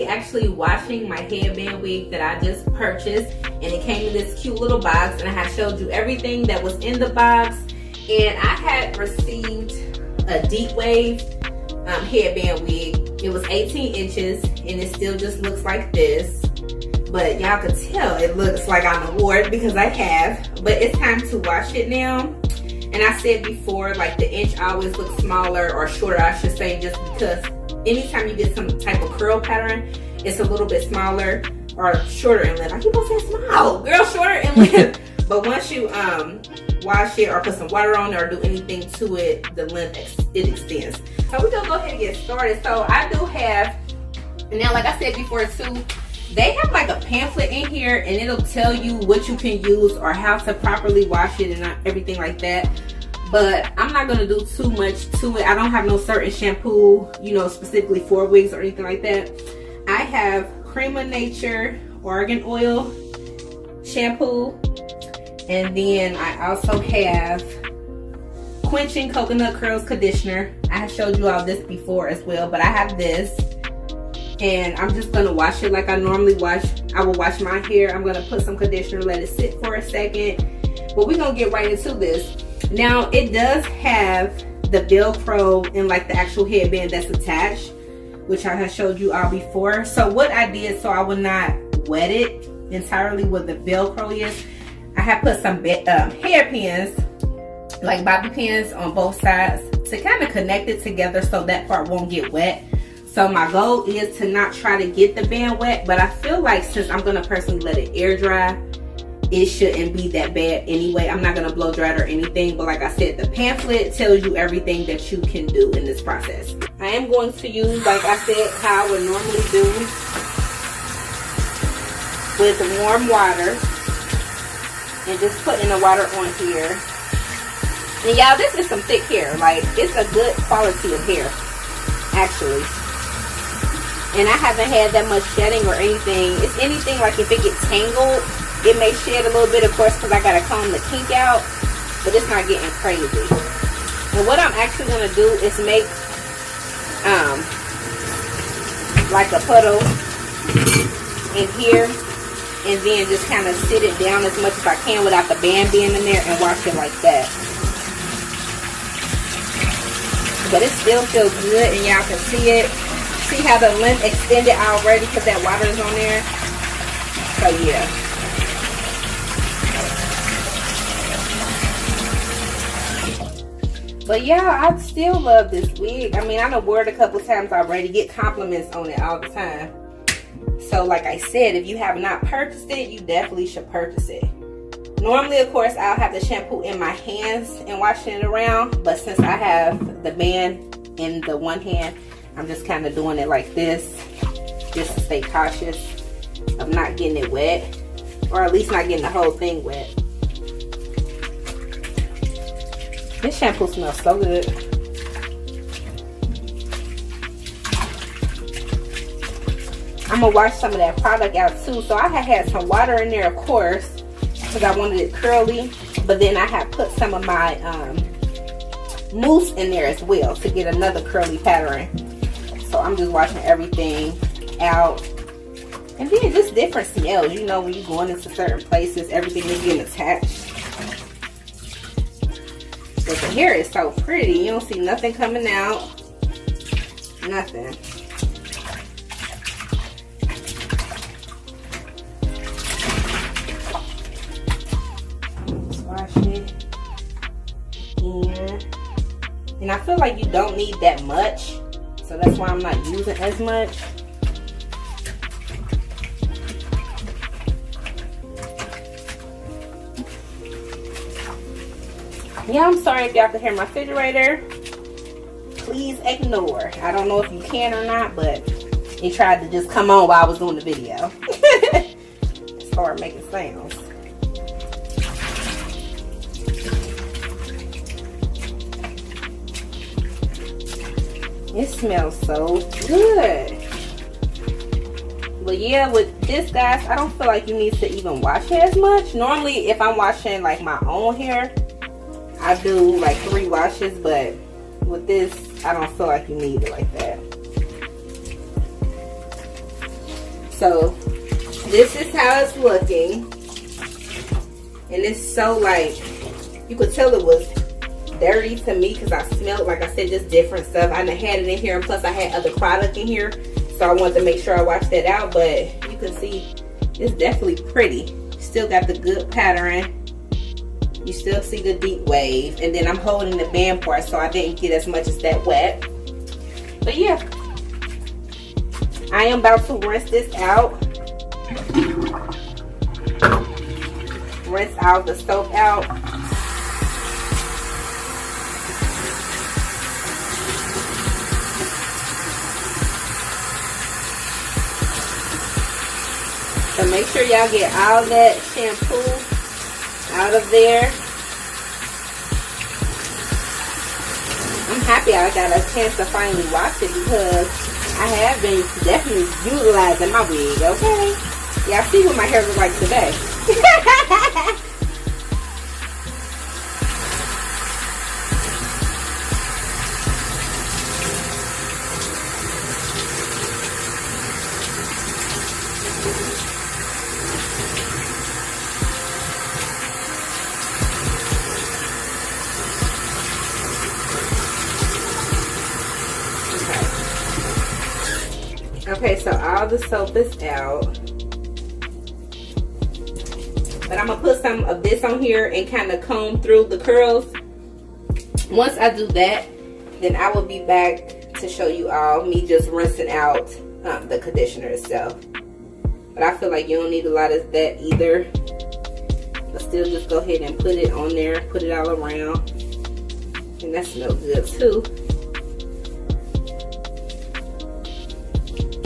actually washing my headband wig that I just purchased, and it came in this cute little box, and I had showed you everything that was in the box. And I had received a deep wave headband wig. It was 18 inches and it still just looks like this, but y'all could tell it looks like I'm a ward because I have. But it's time to wash it now. And I said before, like the inch always looks smaller, or shorter I should say, just because anytime you get some type of curl pattern, it's a little bit smaller or shorter in length. I keep on saying small, girl, shorter in length. But once you wash it or put some water on it or do anything to it, the length it extends. So we're gonna go ahead and get started. So I do have, now like I said before too, they have like a pamphlet in here and it'll tell you what you can use or how to properly wash it and everything like that. But I'm not gonna do too much to it. I don't have no certain shampoo, you know, specifically for wigs or anything like that. I have 𝐏𝐚𝐲 Argan Oil shampoo, and then I also have Quenching Coconut Curls Conditioner. I have showed you all this before as well, but I have this. And I'm just gonna wash it like I normally wash. I will wash my hair. I'm gonna put some conditioner, let it sit for a second. But we're gonna get right into this. Now, it does have the Velcro and like the actual headband that's attached, which I have showed you all before. So what I did, so I would not wet it entirely with the Velcro is, I have put some hairpins, like bobby pins on both sides to kind of connect it together so that part won't get wet. So my goal is to not try to get the band wet, but I feel like since I'm gonna personally let it air dry, it shouldn't be that bad anyway. I'm not gonna blow dry it or anything, but like I said, the pamphlet tells you everything that you can do in this process. I am going to use, like I said, how I would normally do, with warm water, and just putting the water on here. And y'all, this is some thick hair. Like, it's a good quality of hair, actually. And I haven't had that much shedding or anything. It's anything like if it gets tangled, it may shed a little bit, of course, because I gotta comb the kink out, but it's not getting crazy. And what I'm actually gonna do is make like a puddle in here, and then just kind of sit it down as much as I can without the band being in there, and wash it like that. But it still feels good, and y'all can see it. See how the length extended already because that water is on there. So yeah. But yeah, I still love this wig. I mean, I done wore it a couple times already. Get compliments on it all the time. So like I said, if you have not purchased it, you definitely should purchase it. Normally, of course, I'll have the shampoo in my hands and washing it around. But since I have the band in the one hand, I'm just kind of doing it like this, just to stay cautious of not getting it wet, or at least not getting the whole thing wet. This shampoo smells so good. I'm gonna wash some of that product out too. So I had some water in there, of course, because I wanted it curly, but then I had put some of my mousse in there as well to get another curly pattern. So I'm just washing everything out. And then just different smells, you know, when you're going into certain places, everything is getting attached. But the hair is so pretty. You don't see nothing coming out. Nothing. Let's wash it. And I feel like you don't need that much. So that's why I'm not using as much. Yeah, I'm sorry if y'all can hear my refrigerator. Please ignore. I don't know if you can or not, but it tried to just come on while I was doing the video. It started making sounds. It smells so good. But yeah, with this, guys, I don't feel like you need to even wash it as much. Normally, if I'm washing like my own hair, I do like 3 washes, but with this, I don't feel like you need it like that. So this is how it's looking, and it's so like, you could tell it was dirty to me because I smelled, like I said, just different stuff. I done had it in here, and plus I had other product in here, so I wanted to make sure I washed that out. But you can see it's definitely pretty. Still got the good pattern. You still see the deep wave, and then I'm holding the band part, so I didn't get as much as that wet. But yeah, I am about to rinse this out. Rinse out the soap out. So make sure y'all get all that shampoo out of there. I'm happy I got a chance to finally wash it because I have been definitely utilizing my wig, okay? Y'all see what my hair looks like today. Okay, so all the soap is out. But I'm going to put some of this on here and kind of comb through the curls. Once I do that, then I will be back to show you all me just rinsing out the conditioner itself. But I feel like you don't need a lot of that either. But still just go ahead and put it on there, put it all around. And that smells good too.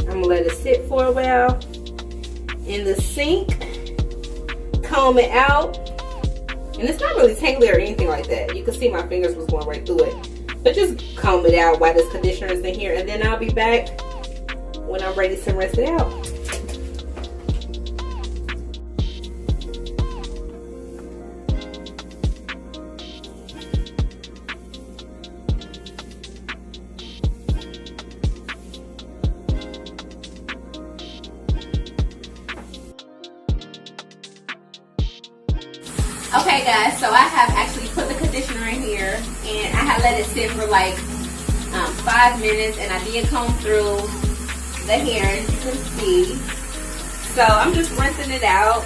I'm gonna let it sit for a while in the sink, comb it out, and it's not really tangly or anything like that. You can see my fingers was going right through it, but just comb it out while this conditioner is in here, and then I'll be back when I'm ready to rinse it out. Okay guys, so I have actually put the conditioner in here and I have let it sit for like 5 minutes, and I did comb through the hair, as you can see. So I'm just rinsing it out.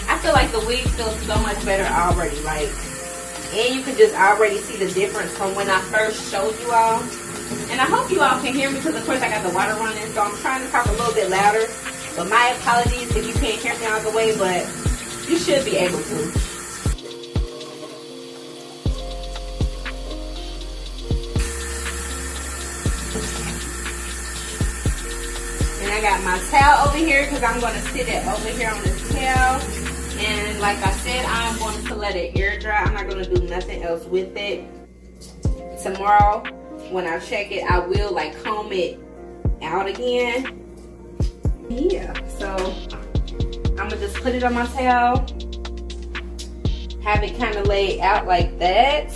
I feel like the wig feels so much better already, like, and you can just already see the difference from when I first showed you all. And I hope you all can hear me because of course I got the water running, so I'm trying to talk a little bit louder. But my apologies if you can't hear me all the way, but you should be able to. And I got my towel over here because I'm going to sit it over here on this towel. And like I said, I'm going to let it air dry. I'm not going to do nothing else with it. Tomorrow, when I check it, I will like comb it out again. Yeah, so I'm gonna just put it on my towel, have it kind of laid out like that,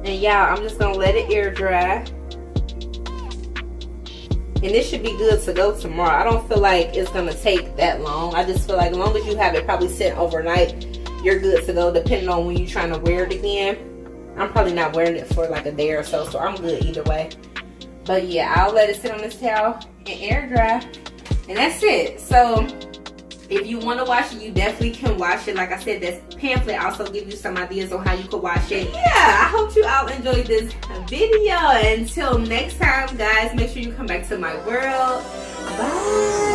and y'all, I'm just gonna let it air dry. And this should be good to go tomorrow. I don't feel like it's gonna take that long. I just feel like as long as you have it probably sit overnight, you're good to go, depending on when you're trying to wear it again. I'm probably not wearing it for like a day or so, so I'm good either way. But yeah, I'll let it sit on this towel and air dry, and that's it. So if you want to wash it, you definitely can wash it. Like I said, this pamphlet also gives you some ideas on how you could wash it. Yeah, I hope you all enjoyed this video. Until next time, guys, make sure you come back to my world. Bye.